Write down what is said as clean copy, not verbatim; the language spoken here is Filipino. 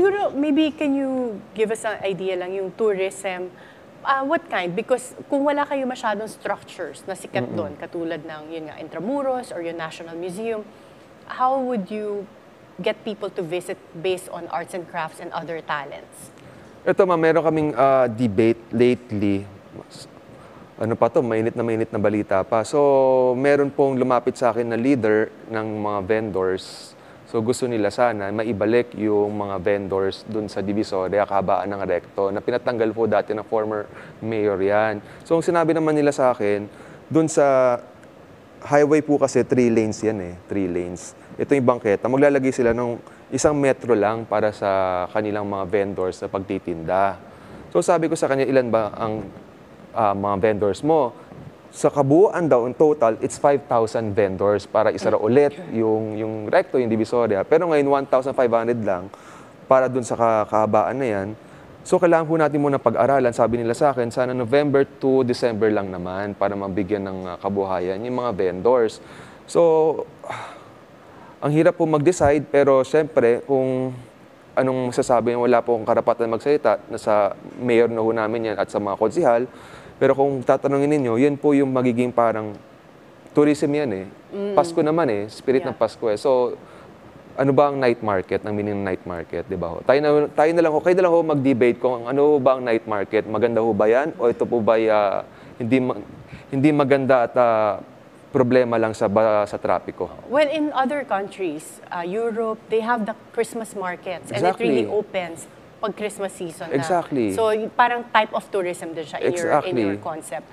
Siguro, maybe can you give us an idea lang yung tourism, what kind? Because kung wala kayo masyadong structures na sikat doon, katulad ng yun nga, Intramuros or yung National Museum, how would you get people to visit based on arts and crafts and other talents? Ito ma'am, meron kaming debate lately. Ano pa to, mainit na balita pa. So, meron pong lumapit sa akin na leader ng mga vendors. So, gusto nila sana maibalik yung mga vendors dun sa Divisoria, kabaan ng Recto, na pinatanggal po dati ng former mayor yan. So, ang sinabi naman nila sa akin, dun sa highway po kasi 3 lanes yan eh, 3 lanes. Ito yung bangketa, maglalagay sila ng isang metro lang para sa kanilang mga vendors na pagtitinda. So sabi ko sa kanya, ilan ba ang mga vendors mo? Sa kabuuan daw, in total, it's 5,000 vendors para isara ulit yung Recto, yung Divisoria. Pero ngayon, 1,500 lang para dun sa kahabaan na yan. So kailangan po natin muna pag-aralan, sabi nila sa akin, sana November to December lang naman para mabigyan ng kabuhayan yung mga vendors. So, ang hirap po mag-decide, pero syempre, kung anong masasabi, wala po akong karapatan magsalita, nasa mayor na ho namin yan at sa mga konsihal. Pero kung tatanungin ninyo, yan po yung magiging parang tourism yan eh. Pasko naman eh, spirit ng Pasko eh. So, ano ba ang night market, ang meaning ng night market, di ba ho? Tayo na lang ho, kayo na lang ho mag-debate kung ano ba ang night market, maganda ho ba yan? O ito po ba hindi maganda at problema lang sa trapiko? Well, in other countries, Europe, they have the Christmas markets and it really opens pag Christmas season na. Exactly. So parang type of tourism din siya in your concept.